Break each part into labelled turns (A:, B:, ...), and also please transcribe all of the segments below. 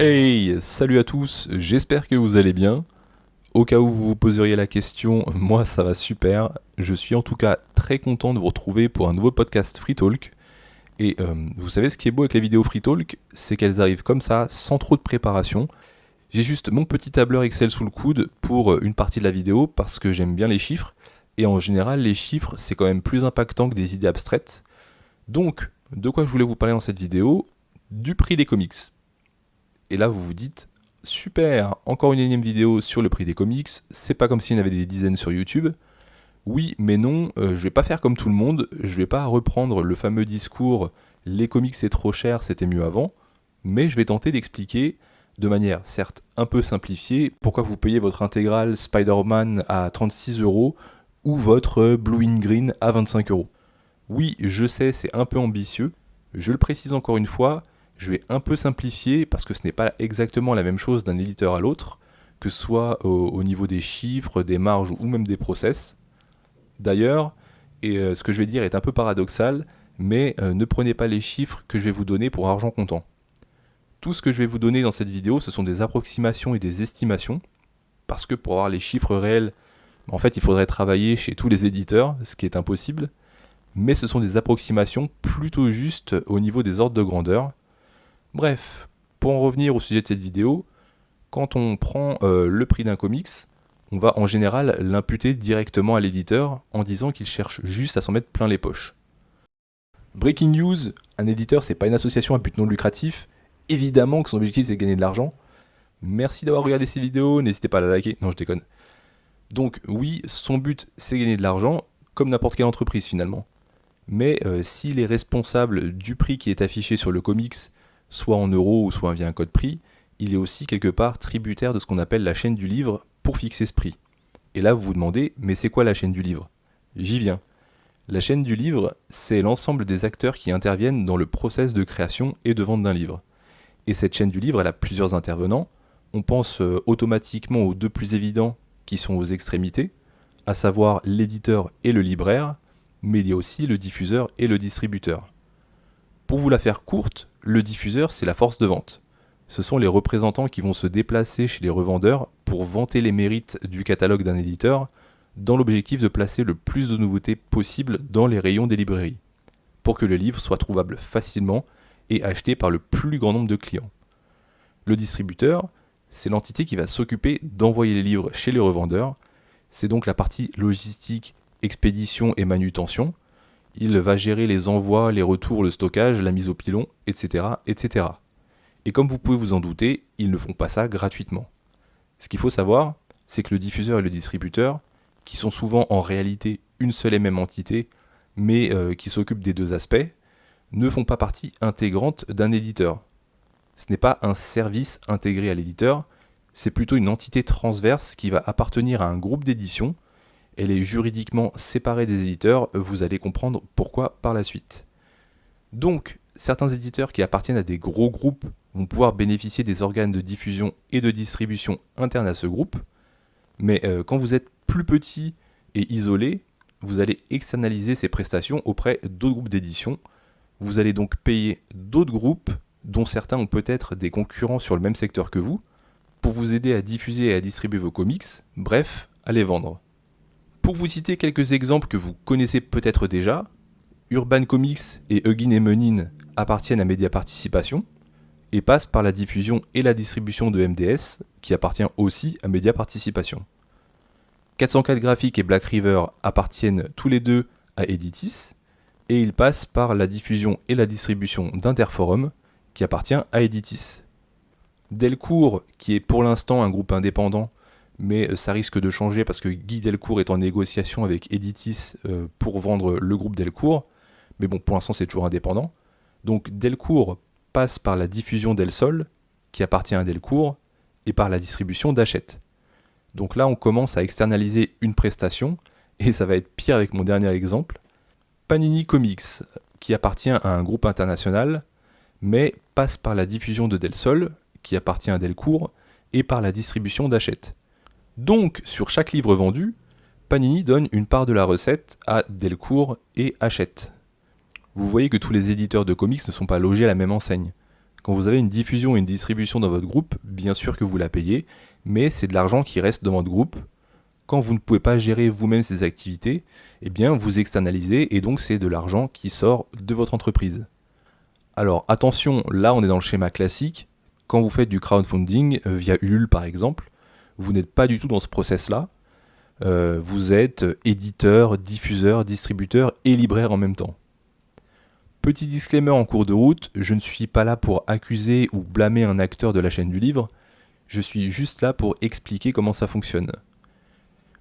A: Hey, salut à tous, j'espère que vous allez bien. Au cas où vous vous poseriez la question, moi ça va super. Je suis en tout cas très content de vous retrouver pour un nouveau podcast Free Talk. Et vous savez ce qui est beau avec les vidéos Free Talk, c'est qu'elles arrivent comme ça, sans trop de préparation. J'ai juste mon petit tableur Excel sous le coude pour une partie de la vidéo parce que j'aime bien les chiffres. Et en général, les chiffres, c'est quand même plus impactant que des idées abstraites. Donc, de quoi je voulais vous parler dans cette vidéo? Du prix des comics. Et là, vous vous dites, super, encore une énième vidéo sur le prix des comics, c'est pas comme s'il y en avait des dizaines sur YouTube. Oui, mais non, je vais pas faire comme tout le monde, je vais pas reprendre le fameux discours les comics c'est trop cher, c'était mieux avant, mais je vais tenter d'expliquer de manière certes un peu simplifiée pourquoi vous payez votre intégrale Spider-Man à 36 € ou votre Blue in Green à 25 €. Oui, je sais, c'est un peu ambitieux, je le précise encore une fois, je vais un peu simplifier parce que ce n'est pas exactement la même chose d'un éditeur à l'autre, que ce soit au niveau des chiffres, des marges ou même des process. D'ailleurs, ce que je vais dire est un peu paradoxal, mais ne prenez pas les chiffres que je vais vous donner pour argent comptant. Tout ce que je vais vous donner dans cette vidéo, ce sont des approximations et des estimations, parce que pour avoir les chiffres réels, en fait, il faudrait travailler chez tous les éditeurs, ce qui est impossible, mais ce sont des approximations plutôt justes au niveau des ordres de grandeur. Bref, pour en revenir au sujet de cette vidéo, quand on prend le prix d'un comics, on va en général l'imputer directement à l'éditeur en disant qu'il cherche juste à s'en mettre plein les poches. Breaking news, un éditeur c'est pas une association à but non lucratif, évidemment que son objectif c'est de gagner de l'argent. Merci d'avoir regardé ces vidéos, n'hésitez pas à la liker, non je déconne. Donc oui, son but c'est gagner de l'argent, comme n'importe quelle entreprise finalement. Mais s'il est responsable du prix qui est affiché sur le comics, soit en euros ou soit via un code prix, il est aussi quelque part tributaire de ce qu'on appelle la chaîne du livre pour fixer ce prix. Et là vous vous demandez, mais c'est quoi la chaîne du livre? J'y viens. La chaîne du livre, c'est l'ensemble des acteurs qui interviennent dans le process de création et de vente d'un livre. Et cette chaîne du livre, elle a plusieurs intervenants. On pense automatiquement aux deux plus évidents qui sont aux extrémités, à savoir l'éditeur et le libraire, mais il y a aussi le diffuseur et le distributeur. Pour vous la faire courte, le diffuseur, c'est la force de vente. Ce sont les représentants qui vont se déplacer chez les revendeurs pour vanter les mérites du catalogue d'un éditeur, dans l'objectif de placer le plus de nouveautés possible dans les rayons des librairies, pour que le livre soit trouvable facilement et acheté par le plus grand nombre de clients. Le distributeur, c'est l'entité qui va s'occuper d'envoyer les livres chez les revendeurs, c'est donc la partie logistique, expédition et manutention. Il va gérer les envois, les retours, le stockage, la mise au pilon, etc., etc. Et comme vous pouvez vous en douter, ils ne font pas ça gratuitement. Ce qu'il faut savoir, c'est que le diffuseur et le distributeur, qui sont souvent en réalité une seule et même entité, mais qui s'occupent des deux aspects, ne font pas partie intégrante d'un éditeur. Ce n'est pas un service intégré à l'éditeur, c'est plutôt une entité transverse qui va appartenir à un groupe d'édition. Elle est juridiquement séparée des éditeurs, vous allez comprendre pourquoi par la suite. Donc, certains éditeurs qui appartiennent à des gros groupes vont pouvoir bénéficier des organes de diffusion et de distribution internes à ce groupe, mais quand vous êtes plus petit et isolé, vous allez externaliser ces prestations auprès d'autres groupes d'édition. Vous allez donc payer d'autres groupes, dont certains ont peut-être des concurrents sur le même secteur que vous, pour vous aider à diffuser et à distribuer vos comics, bref, à les vendre. Pour vous citer quelques exemples que vous connaissez peut-être déjà, Urban Comics et Huggin et Menin appartiennent à Média Participation et passent par la diffusion et la distribution de MDS, qui appartient aussi à Média Participation. 404 Graphics et Black River appartiennent tous les deux à Editis, et ils passent par la diffusion et la distribution d'Interforum, qui appartient à Editis. Delcourt, qui est pour l'instant un groupe indépendant, mais ça risque de changer parce que Guy Delcourt est en négociation avec Editis pour vendre le groupe Delcourt, mais bon, pour l'instant c'est toujours indépendant. Donc Delcourt passe par la diffusion d'Elsol, qui appartient à Delcourt, et par la distribution d'Hachette. Donc là on commence à externaliser une prestation, et ça va être pire avec mon dernier exemple. Panini Comics, qui appartient à un groupe international, mais passe par la diffusion de Delsol, qui appartient à Delcourt, et par la distribution d'Hachette. Donc, sur chaque livre vendu, Panini donne une part de la recette à Delcourt et Hachette. Vous voyez que tous les éditeurs de comics ne sont pas logés à la même enseigne. Quand vous avez une diffusion et une distribution dans votre groupe, bien sûr que vous la payez, mais c'est de l'argent qui reste dans votre groupe. Quand vous ne pouvez pas gérer vous-même ces activités, eh bien vous externalisez et donc c'est de l'argent qui sort de votre entreprise. Alors attention, là on est dans le schéma classique. Quand vous faites du crowdfunding via Ulule par exemple, vous n'êtes pas du tout dans ce process-là. Vous êtes éditeur, diffuseur, distributeur et libraire en même temps. Petit disclaimer en cours de route, je ne suis pas là pour accuser ou blâmer un acteur de la chaîne du livre, je suis juste là pour expliquer comment ça fonctionne.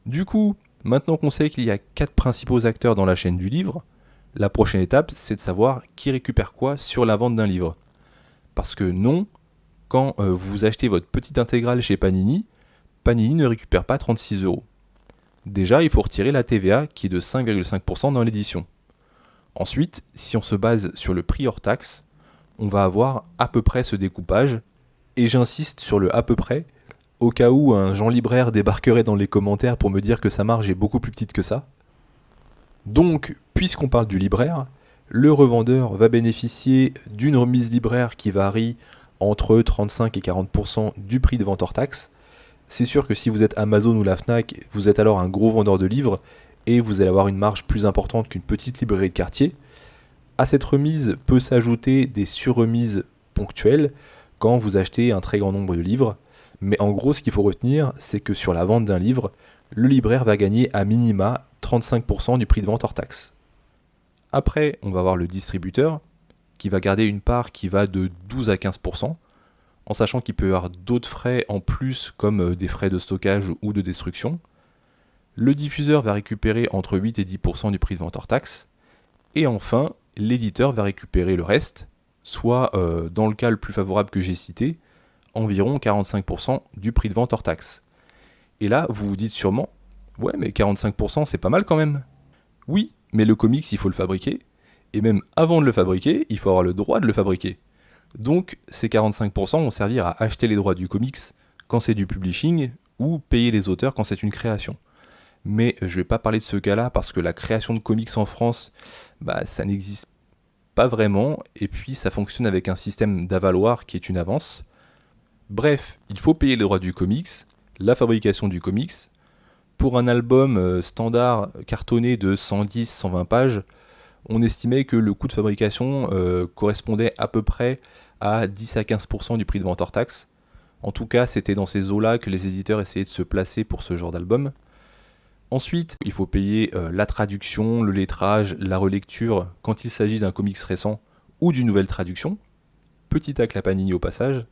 A: Du coup, maintenant qu'on sait qu'il y a 4 principaux acteurs dans la chaîne du livre, la prochaine étape c'est de savoir qui récupère quoi sur la vente d'un livre. Parce que non, quand vous achetez votre petite intégrale chez Panini, Panini ne récupère pas 36€. Déjà, il faut retirer la TVA qui est de 5,5% dans l'édition. Ensuite, si on se base sur le prix hors taxe, on va avoir à peu près ce découpage, et j'insiste sur le à peu près, au cas où un Jean Libraire débarquerait dans les commentaires pour me dire que sa marge est beaucoup plus petite que ça. Donc, puisqu'on parle du libraire, le revendeur va bénéficier d'une remise libraire qui varie entre 35 et 40% du prix de vente hors taxe. C'est sûr que si vous êtes Amazon ou la Fnac, vous êtes alors un gros vendeur de livres et vous allez avoir une marge plus importante qu'une petite librairie de quartier. À cette remise peut s'ajouter des surremises ponctuelles quand vous achetez un très grand nombre de livres. Mais en gros, ce qu'il faut retenir, c'est que sur la vente d'un livre, le libraire va gagner à minima 35% du prix de vente hors taxe. Après, on va avoir le distributeur qui va garder une part qui va de 12 à 15%, en sachant qu'il peut y avoir d'autres frais en plus comme des frais de stockage ou de destruction. Le diffuseur va récupérer entre 8 et 10% du prix de vente hors taxe. Et enfin, l'éditeur va récupérer le reste, soit dans le cas le plus favorable que j'ai cité, environ 45% du prix de vente hors taxe. Et là, vous vous dites sûrement, ouais mais 45% c'est pas mal quand même. Oui, mais le comics il faut le fabriquer, et même avant de le fabriquer, il faut avoir le droit de le fabriquer. Donc ces 45% vont servir à acheter les droits du comics quand c'est du publishing, ou payer les auteurs quand c'est une création. Mais je ne vais pas parler de ce cas-là parce que la création de comics en France, ça n'existe pas vraiment, et puis ça fonctionne avec un système d'avaloir qui est une avance. Bref, il faut payer les droits du comics, la fabrication du comics. Pour un album standard cartonné de 110-120 pages, on estimait que le coût de fabrication correspondait à peu près à 10 à 15% du prix de vente hors taxe. En tout cas, c'était dans ces eaux-là que les éditeurs essayaient de se placer pour ce genre d'album. Ensuite, il faut payer la traduction, le lettrage, la relecture quand il s'agit d'un comics récent ou d'une nouvelle traduction. Petit tacle à Panini au passage.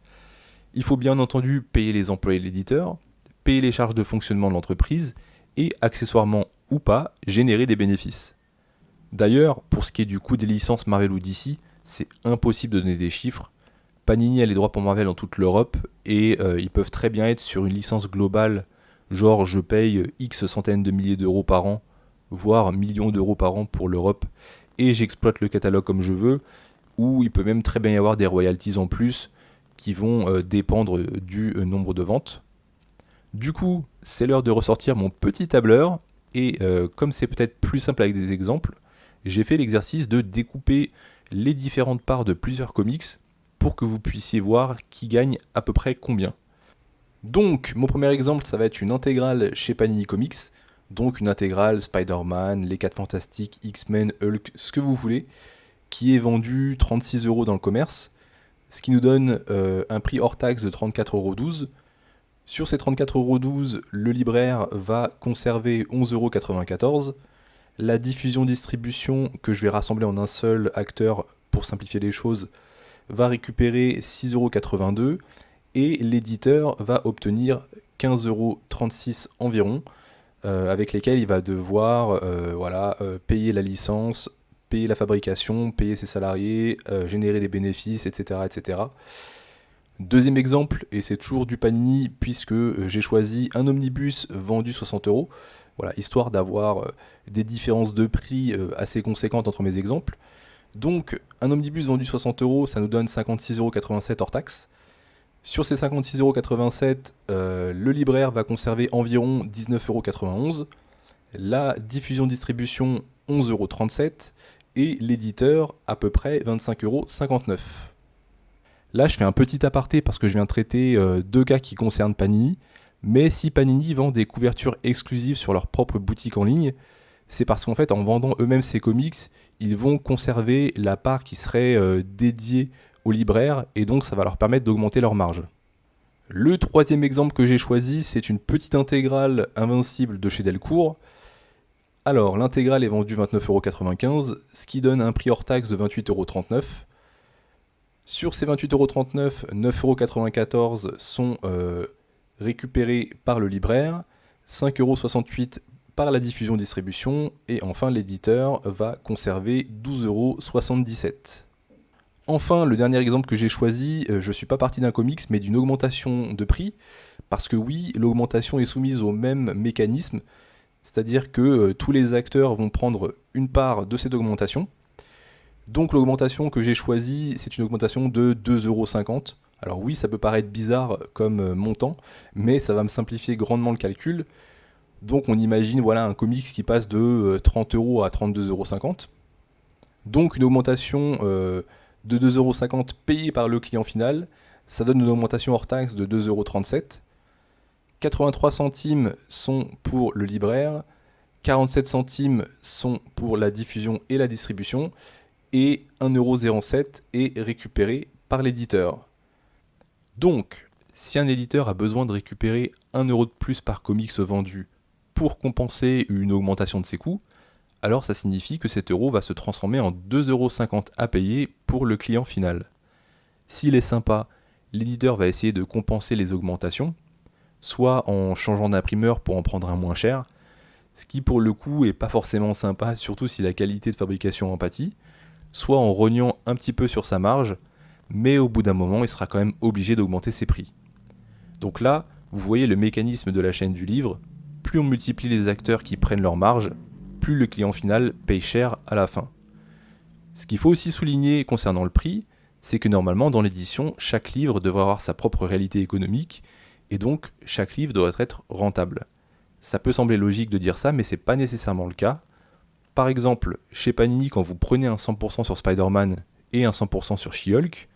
A: Il faut bien entendu payer les employés de l'éditeur, payer les charges de fonctionnement de l'entreprise et, accessoirement ou pas, générer des bénéfices. D'ailleurs, pour ce qui est du coût des licences Marvel ou DC, c'est impossible de donner des chiffres. Panini a les droits pour Marvel dans toute l'Europe et ils peuvent très bien être sur une licence globale, genre je paye X centaines de milliers d'euros par an, voire millions d'euros par an pour l'Europe, et j'exploite le catalogue comme je veux, ou il peut même très bien y avoir des royalties en plus qui vont dépendre du nombre de ventes. Du coup, c'est l'heure de ressortir mon petit tableur, et comme c'est peut-être plus simple avec des exemples, j'ai fait l'exercice de découper les différentes parts de plusieurs comics pour que vous puissiez voir qui gagne à peu près combien. Donc, mon premier exemple, ça va être une intégrale chez Panini Comics, donc une intégrale Spider-Man, les 4 Fantastiques, X-Men, Hulk, ce que vous voulez, qui est vendue 36€ dans le commerce, ce qui nous donne un prix hors taxe de 34,12€. Sur ces 34,12€, le libraire va conserver 11,94€. La diffusion-distribution, que je vais rassembler en un seul acteur pour simplifier les choses, va récupérer 6,82€. Et l'éditeur va obtenir 15,36€ environ, avec lesquels il va devoir payer la licence, payer la fabrication, payer ses salariés, générer des bénéfices, etc., etc. Deuxième exemple, et c'est toujours du Panini, puisque j'ai choisi un omnibus vendu 60€, voilà, histoire d'avoir des différences de prix assez conséquentes entre mes exemples. Donc, un omnibus vendu 60€, ça nous donne 56,87€ hors taxe. Sur ces 56,87€, le libraire va conserver environ 19,91€, la diffusion-distribution 11,37€ et l'éditeur à peu près 25,59€. Là, je fais un petit aparté parce que je viens de traiter deux cas qui concernent Panini, mais si Panini vend des couvertures exclusives sur leur propre boutique en ligne, c'est parce qu'en fait, en vendant eux-mêmes ces comics, ils vont conserver la part qui serait dédiée aux libraires, et donc ça va leur permettre d'augmenter leur marge. Le troisième exemple que j'ai choisi, c'est une petite intégrale Invincible de chez Delcourt. Alors, l'intégrale est vendue 29,95€, ce qui donne un prix hors taxe de 28,39€. Sur ces 28,39€, 9,94€ sont récupérés par le libraire, 5,68€ par la diffusion-distribution, et enfin l'éditeur va conserver 12,77€. Enfin, le dernier exemple que j'ai choisi, je ne suis pas parti d'un comics, mais d'une augmentation de prix, parce que oui, l'augmentation est soumise au même mécanisme, c'est-à-dire que tous les acteurs vont prendre une part de cette augmentation. Donc l'augmentation que j'ai choisie, c'est une augmentation de 2,50€. Alors oui, ça peut paraître bizarre comme montant, mais ça va me simplifier grandement le calcul. Donc on imagine voilà, un comics qui passe de 30€ à 32,50€. Donc une augmentation de 2,50€ payée par le client final, ça donne une augmentation hors taxe de 2,37€. 83 centimes sont pour le libraire, 47 centimes sont pour la diffusion et la distribution, et 1,07€ est récupéré par l'éditeur. Donc, si un éditeur a besoin de récupérer 1€ de plus par comics vendu pour compenser une augmentation de ses coûts, alors ça signifie que cet euro va se transformer en 2,50€ à payer pour le client final. S'il est sympa, l'éditeur va essayer de compenser les augmentations, soit en changeant d'imprimeur pour en prendre un moins cher, ce qui pour le coup est pas forcément sympa, surtout si la qualité de fabrication en pâtit, soit en rognant un petit peu sur sa marge, mais au bout d'un moment il sera quand même obligé d'augmenter ses prix. Donc là, vous voyez le mécanisme de la chaîne du livre, plus on multiplie les acteurs qui prennent leur marge, plus le client final paye cher à la fin. Ce qu'il faut aussi souligner concernant le prix, c'est que normalement dans l'édition, chaque livre devrait avoir sa propre réalité économique, et donc chaque livre devrait être rentable. Ça peut sembler logique de dire ça, mais c'est pas nécessairement le cas. Par exemple, chez Panini, quand vous prenez un 100% sur Spider-Man et un 100% sur She-Hulk,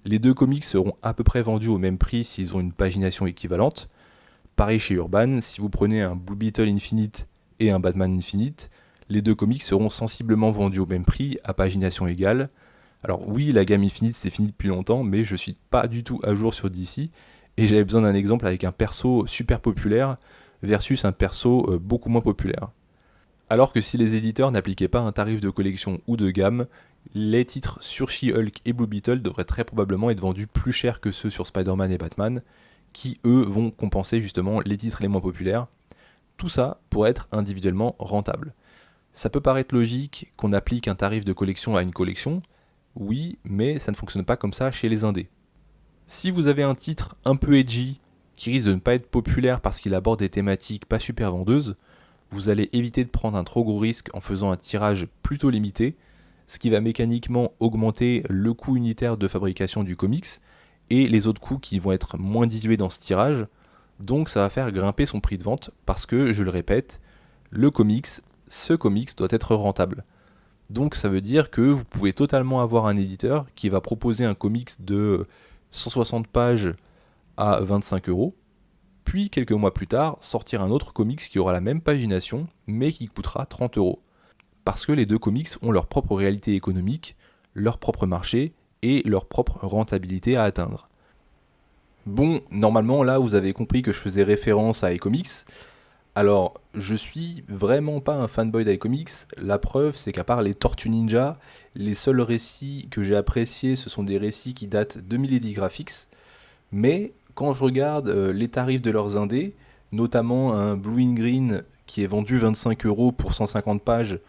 A: les deux comics seront à peu près vendus au même prix s'ils ont une pagination équivalente. Pareil chez Urban, si vous prenez un Blue Beetle Infinite et un Batman Infinite, les deux comics seront sensiblement vendus au même prix, à pagination égale. Alors oui, la gamme Infinite c'est fini depuis longtemps, mais je suis pas du tout à jour sur DC, et j'avais besoin d'un exemple avec un perso super populaire versus un perso beaucoup moins populaire. Alors que si les éditeurs n'appliquaient pas un tarif de collection ou de gamme, les titres sur She-Hulk et Blue Beetle devraient très probablement être vendus plus cher que ceux sur Spider-Man et Batman, qui eux vont compenser justement les titres les moins populaires. Tout ça pour être individuellement rentable. Ça peut paraître logique qu'on applique un tarif de collection à une collection, oui, mais ça ne fonctionne pas comme ça chez les indés. Si vous avez un titre un peu edgy, qui risque de ne pas être populaire parce qu'il aborde des thématiques pas super vendeuses, vous allez éviter de prendre un trop gros risque en faisant un tirage plutôt limité, ce qui va mécaniquement augmenter le coût unitaire de fabrication du comics et les autres coûts qui vont être moins dilués dans ce tirage, donc ça va faire grimper son prix de vente parce que, je le répète, ce comics doit être rentable. Donc ça veut dire que vous pouvez totalement avoir un éditeur qui va proposer un comics de 160 pages à 25€, puis quelques mois plus tard sortir un autre comics qui aura la même pagination mais qui coûtera 30€. Parce que les deux comics ont leur propre réalité économique, leur propre marché et leur propre rentabilité à atteindre. Bon, normalement là vous avez compris que je faisais référence à iComics. Alors, je suis vraiment pas un fanboy d'iComics, la preuve c'est qu'à part les Tortues Ninja, les seuls récits que j'ai appréciés ce sont des récits qui datent de Milady Graphics, mais quand je regarde les tarifs de leurs indés, notamment un Blue in Green qui est vendu 25€ pour 150 pages,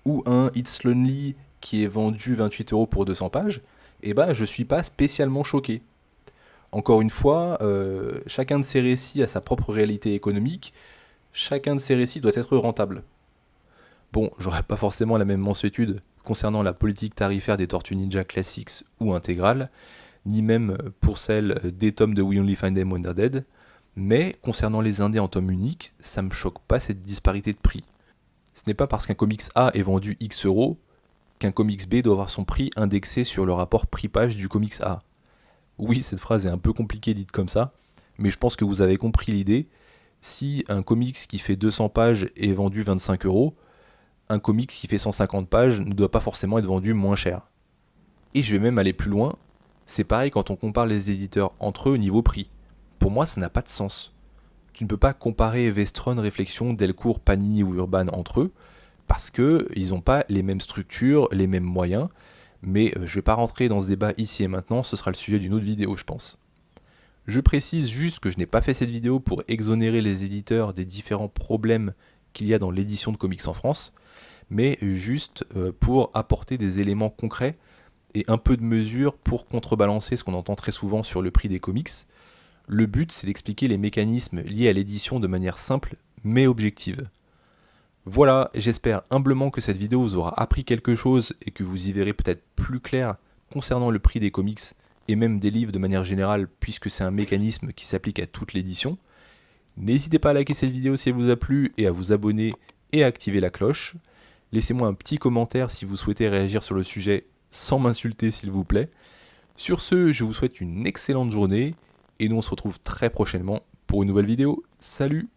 A: ou un It's Lonely qui est vendu 28€ pour 200 pages, et bah je suis pas spécialement choqué. Encore une fois, chacun de ces récits a sa propre réalité économique, chacun de ces récits doit être rentable. Bon, j'aurais pas forcément la même mansuétude concernant la politique tarifaire des Tortues Ninja Classics ou intégrales, ni même pour celle des tomes de We Only Find Them When They're Dead, mais concernant les indés en tome unique, ça me choque pas cette disparité de prix. Ce n'est pas parce qu'un comics A est vendu X euros qu'un comics B doit avoir son prix indexé sur le rapport prix-page du comics A. Oui, cette phrase est un peu compliquée dite comme ça, mais je pense que vous avez compris l'idée. Si un comics qui fait 200 pages est vendu 25 euros, un comics qui fait 150 pages ne doit pas forcément être vendu moins cher. Et je vais même aller plus loin, c'est pareil quand on compare les éditeurs entre eux au niveau prix. Pour moi, ça n'a pas de sens. Tu ne peux pas comparer Vestron, Réflexion, Delcourt, Panini ou Urban entre eux, parce qu'ils n'ont pas les mêmes structures, les mêmes moyens, mais je ne vais pas rentrer dans ce débat ici et maintenant, ce sera le sujet d'une autre vidéo je pense. Je précise juste que je n'ai pas fait cette vidéo pour exonérer les éditeurs des différents problèmes qu'il y a dans l'édition de comics en France, mais juste pour apporter des éléments concrets et un peu de mesure pour contrebalancer ce qu'on entend très souvent sur le prix des comics. Le but, c'est d'expliquer les mécanismes liés à l'édition de manière simple mais objective. Voilà, j'espère humblement que cette vidéo vous aura appris quelque chose et que vous y verrez peut-être plus clair concernant le prix des comics et même des livres de manière générale, puisque c'est un mécanisme qui s'applique à toute l'édition. N'hésitez pas à liker cette vidéo si elle vous a plu et à vous abonner et à activer la cloche. Laissez-moi un petit commentaire si vous souhaitez réagir sur le sujet sans m'insulter s'il vous plaît. Sur ce, je vous souhaite une excellente journée et nous on se retrouve très prochainement pour une nouvelle vidéo. Salut!